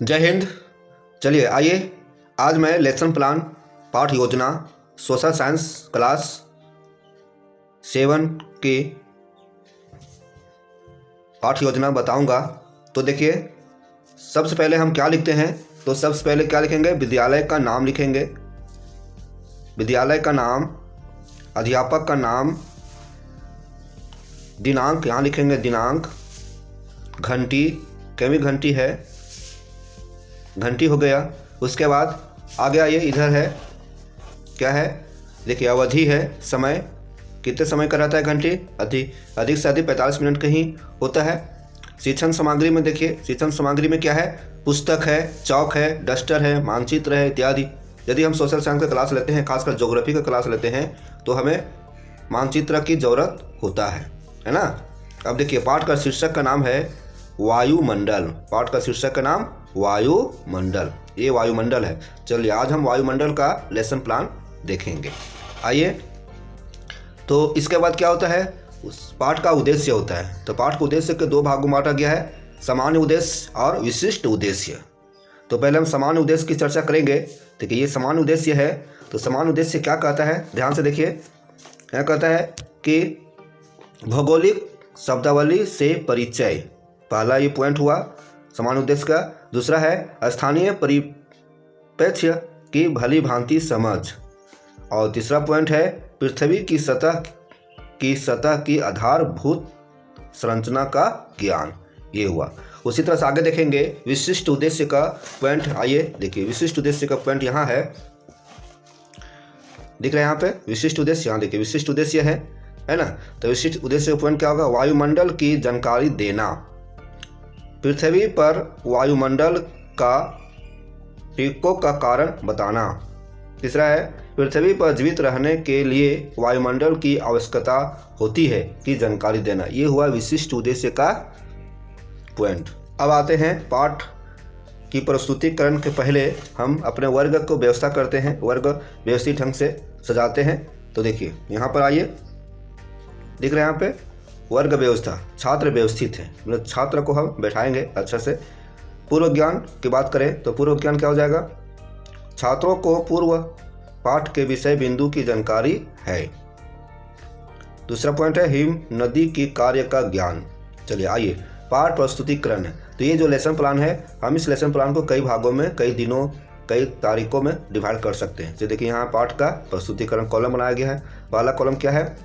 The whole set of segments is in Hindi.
जय हिंद। चलिए आइए, आज मैं लेसन प्लान पाठ योजना सोशल साइंस क्लास 7 की पाठ योजना बताऊंगा। तो देखिए, सबसे पहले हम क्या लिखते हैं, तो सबसे पहले क्या लिखेंगे, विद्यालय का नाम लिखेंगे। विद्यालय का नाम, अध्यापक का नाम, दिनांक यहाँ लिखेंगे, दिनांक, घंटी, केमी घंटी है, घंटी हो गया। उसके बाद आ गया, ये इधर है, क्या है, देखिए अवधि है, समय, कितने समय का रहता है घंटी, अधिक से अधिक 45 मिनट का ही होता है। शिक्षण सामग्री में देखिए, शिक्षण सामग्री में क्या है, पुस्तक है, चौक है, डस्टर है, मानचित्र है इत्यादि। यदि हम सोशल साइंस का क्लास लेते हैं, खासकर ज्योग्राफी का क्लास लेते हैं, तो हमें मानचित्र की ज़रूरत होता है ना। अब देखिए, पाठ का शीर्षक का नाम है वायुमंडल। पाठ का शीर्षक का नाम वायुमंडल, ये वायुमंडल है। चलिए आज हम वायुमंडल का लेसन प्लान देखेंगे। आइए, तो इसके बाद क्या होता है, उस पाठ का उद्देश्य होता है। तो पाठ के उद्देश्य के 2 भागों में बांटा गया है, सामान्य उद्देश्य और विशिष्ट उद्देश्य। तो पहले हम सामान्य उद्देश्य की चर्चा करेंगे। देखिए, ये सामान्य उद्देश्य है। तो सामान्य उद्देश्य क्या कहता है, ध्यान से देखिए, क्या कहता है कि भौगोलिक शब्दावली से परिचय, पहला ये पॉइंट हुआ सामान्य उद्देश्य का। दूसरा है स्थानीय परिप्रेक्ष्य की भली भांति समझ, और तीसरा पॉइंट है पृथ्वी की सतह की आधारभूत संरचना का ज्ञान, ये हुआ। उसी तरह से आगे देखेंगे विशिष्ट उद्देश्य का पॉइंट। आइए देखिए, विशिष्ट उद्देश्य का पॉइंट यहाँ है, दिख रहा है यहाँ पे विशिष्ट उद्देश्य, यहाँ देखिए विशिष्ट उद्देश्य है ना। तो विशिष्ट उद्देश्य का पॉइंट क्या होगा, वायुमंडल की जानकारी देना, पृथ्वी पर वायुमंडल का प्रकोप का कारण बताना। तीसरा है पृथ्वी पर जीवित रहने के लिए वायुमंडल की आवश्यकता होती है की जानकारी देना। ये हुआ विशिष्ट उद्देश्य का पॉइंट। अब आते हैं पाठ की प्रस्तुतिकरण के पहले हम अपने वर्ग को व्यवस्था करते हैं, वर्ग व्यवस्थित ढंग से सजाते हैं। तो देखिए यहाँ पर आइए, दिख रहे हैं यहाँ पे वर्ग व्यवस्था, छात्र व्यवस्थित है, मतलब छात्र को हम बैठाएंगे अच्छा से। पूर्व ज्ञान की बात करें तो पूर्व ज्ञान क्या हो जाएगा, छात्रों को पूर्व पाठ के विषय बिंदु की जानकारी है। दूसरा पॉइंट है हिम नदी की कार्य का ज्ञान। चलिए आइए, पाठ प्रस्तुतिकरण है। तो ये जो लेसन प्लान है, हम इस लेसन प्लान को कई भागों में, कई दिनों, कई तारीखों में डिवाइड कर सकते हैं। तो देखिए यहाँ पाठ का प्रस्तुतिकरण कॉलम बनाया गया है। पहला कॉलम क्या है,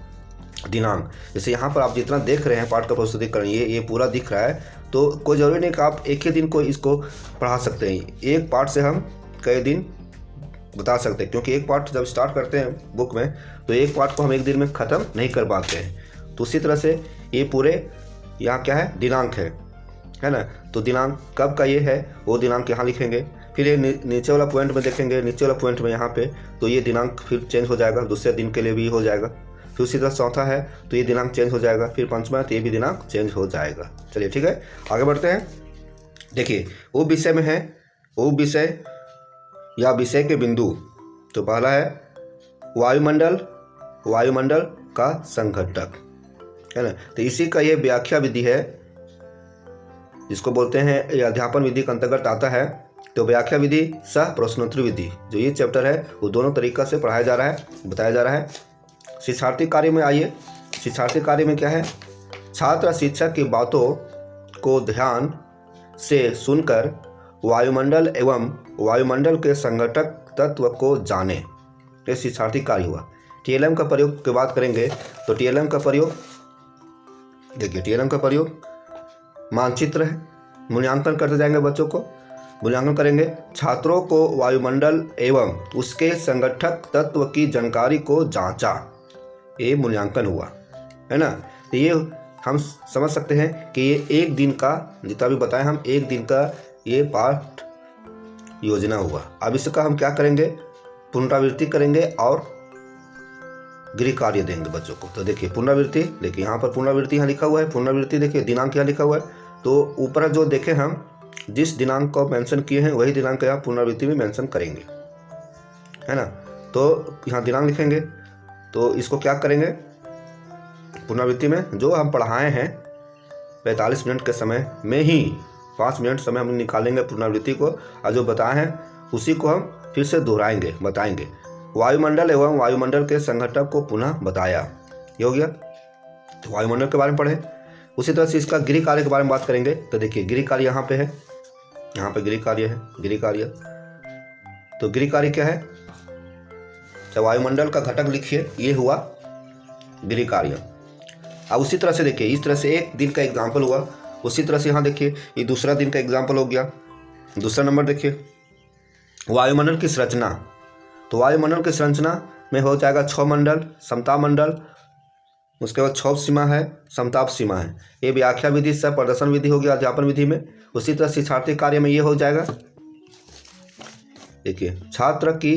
दिनांक। जैसे यहाँ पर आप जितना देख रहे हैं पाठ का प्रस्तुतिकरण, ये पूरा दिख रहा है। तो कोई ज़रूरी नहीं कि आप एक ही दिन को इसको पढ़ा सकते हैं, एक पाठ से हम कई दिन बता सकते हैं, क्योंकि एक पाठ जब स्टार्ट करते हैं बुक में, तो एक पाठ को हम एक दिन में ख़त्म नहीं कर पाते हैं। तो उसी तरह से ये पूरे यहाँ क्या है, दिनांक है ना। तो दिनांक कब का ये है, वो दिनांक यहाँ लिखेंगे। फिर ये नीचे वाला पॉइंट में देखेंगे, नीचे वाला पॉइंट में यहाँ पे, तो ये दिनांक फिर चेंज हो जाएगा, दूसरे दिन के लिए भी हो जाएगा। फिर उसी तरह चौथा है तो ये दिनांक चेंज हो जाएगा, फिर पंचमा है तो ये भी दिनांक चेंज हो जाएगा। चलिए ठीक है, आगे बढ़ते हैं। देखिए वो विषय में है, वो विषय या विषय के बिंदु। तो पहला है वायुमंडल, वायुमंडल का संघटक, है ना। तो इसी का ये व्याख्या विधि है, जिसको बोलते हैं, ये अध्यापन विधि के अंतर्गत आता है। तो व्याख्या विधि सह प्रश्नोत्तरी विधि, जो ये चैप्टर है वो दोनों तरीका से पढ़ाया जा रहा है, बताया जा रहा है। शिक्षार्थी कार्य में आइए, शिक्षार्थी कार्य में क्या है, छात्र शिक्षक की बातों को ध्यान से सुनकर वायुमंडल एवं वायुमंडल के संघटक तत्व को जाने, ये शिक्षार्थी कार्य हुआ। टीएलएम का प्रयोग की बात करेंगे तो टीएलएम का प्रयोग, देखिए टीएलएम का प्रयोग मानचित्र है, मूल्यांकन करते जाएंगे, बच्चों को मूल्यांकन करेंगे। छात्रों को वायुमंडल एवं उसके संगठक तत्व की जानकारी को जांचा, ये मूल्यांकन हुआ, है ना। तो ये हम समझ सकते हैं कि ये एक दिन का, जितना भी बताएं हम, एक दिन का ये पाठ योजना हुआ। अब इसका हम क्या करेंगे, पुनरावृत्ति करेंगे और गृह कार्य देंगे बच्चों को। तो देखिए पुनरावृत्ति, देखिए यहाँ पर पुनरावृत्ति यहाँ लिखा हुआ है, पुनरावृत्ति देखिए, दिनांक यहाँ लिखा हुआ है। तो ऊपर जो देखें हम, जिस दिनांक को मेंशन किए हैं वही दिनांक यहाँ पुनरावृत्ति में मेंशन करेंगे, है ना। तो यहाँ दिनांक लिखेंगे, तो इसको क्या करेंगे, पुनरावृत्ति में जो हम पढ़ाए हैं 45 मिनट के समय में ही 5 मिनट समय हम निकालेंगे पुनरावृत्ति को, और जो बताए हैं उसी को हम फिर से दोहराएंगे, बताएंगे। वायुमंडल एवं वायुमंडल के संघटक को पुनः बताया, ये हो गया। तो वायुमंडल के बारे में पढ़े। उसी तरह से इसका गृह कार्य के बारे में बात करेंगे। तो देखिए गृह कार्य यहाँ पे है, यहाँ पे गृह कार्य है, गृह कार्य। तो गृह कार्य क्या है? तो वायुमंडल का घटक लिखिए, ये हुआ गृह कार्य। अब उसी तरह से देखिए, इस तरह से एक दिन का एग्जाम्पल हुआ, उसी तरह से यहाँ देखिए ये दूसरा दिन का एग्जाम्पल हो गया। दूसरा नंबर देखिए वायुमंडल की संरचना। तो वायुमंडल की संरचना में हो जाएगा 6 मंडल, समताप मंडल, उसके बाद 6 सीमा है, समताप सीमा है। ये व्याख्या विधि से प्रदर्शन विधि हो गया अध्यापन विधि में। उसी तरह शिक्षार्थी कार्य में ये हो जाएगा। देखिए छात्र की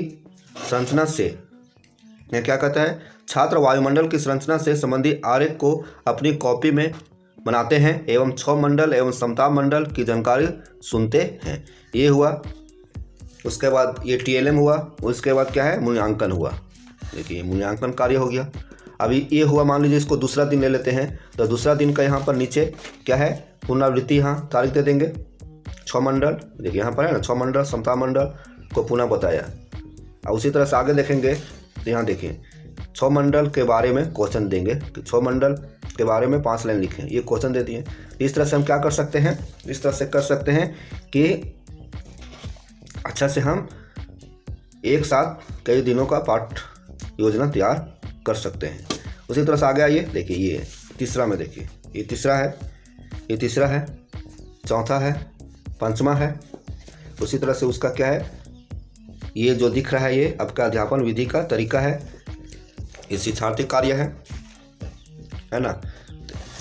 संरचना से, यह क्या कहता है? छात्र वायुमंडल की संरचना से संबंधी आरेख को अपनी कॉपी में बनाते हैं एवं 6 मंडल एवं समताप मंडल की जानकारी सुनते हैं। ये हुआ। उसके बाद ये TLM हुआ। उसके बाद क्या है? मूल्यांकन हुआ। देखिए मूल्यांकन कार्य हो गया। अभी ये हुआ, मान लीजिए इसको दूसरा दिन ले लेते हैं। तो दूसरा दिन का यहाँ पर नीचे क्या है? पुनरावृत्ति, यहाँ तारीख दे देंगे। 6 मंडल, देखिए यहाँ पर है ना, 6 मंडल समताप मंडल को पुनः बताया। और उसी तरह से आगे देखेंगे तो यहाँ देखिए 6 मंडल के बारे में क्वेश्चन देंगे कि 6 मंडल के बारे में 5 लाइन लिखें, ये क्वेश्चन दे दिए। इस तरह से हम क्या कर सकते हैं? इस तरह से कर सकते हैं कि अच्छा से हम एक साथ कई दिनों का पाठ योजना तैयार कर सकते हैं। उसी तरह से आगे आइए, देखिए ये तीसरा में, देखिए ये तीसरा है, ये तीसरा है, चौथा है, पंचमा है। उसी तरह से उसका क्या है? ये जो दिख रहा है ये आपका अध्यापन विधि का तरीका है, ये शिक्षार्थी कार्य है ना।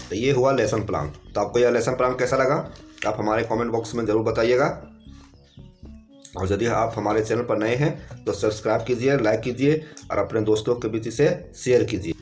तो ये हुआ लेसन प्लान। तो आपको यह लेसन प्लान कैसा लगा आप हमारे कमेंट बॉक्स में ज़रूर बताइएगा। और यदि आप हमारे चैनल पर नए हैं तो सब्सक्राइब कीजिए, लाइक कीजिए और अपने दोस्तों के बीच इसे शेयर कीजिए।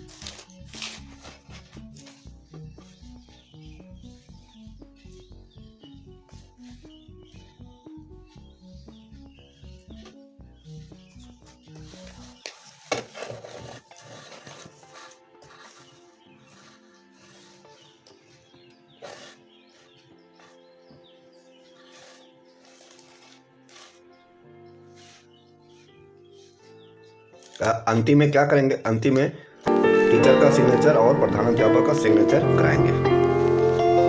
अंतिम में क्या करेंगे? अंतिम में टीचर का सिग्नेचर और प्रधानाध्यापक का सिग्नेचर कराएंगे।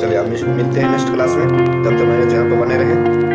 चलिए अब मिलते हैं नेक्स्ट क्लास में। तब तक मेरे चैनल पर बने रहें।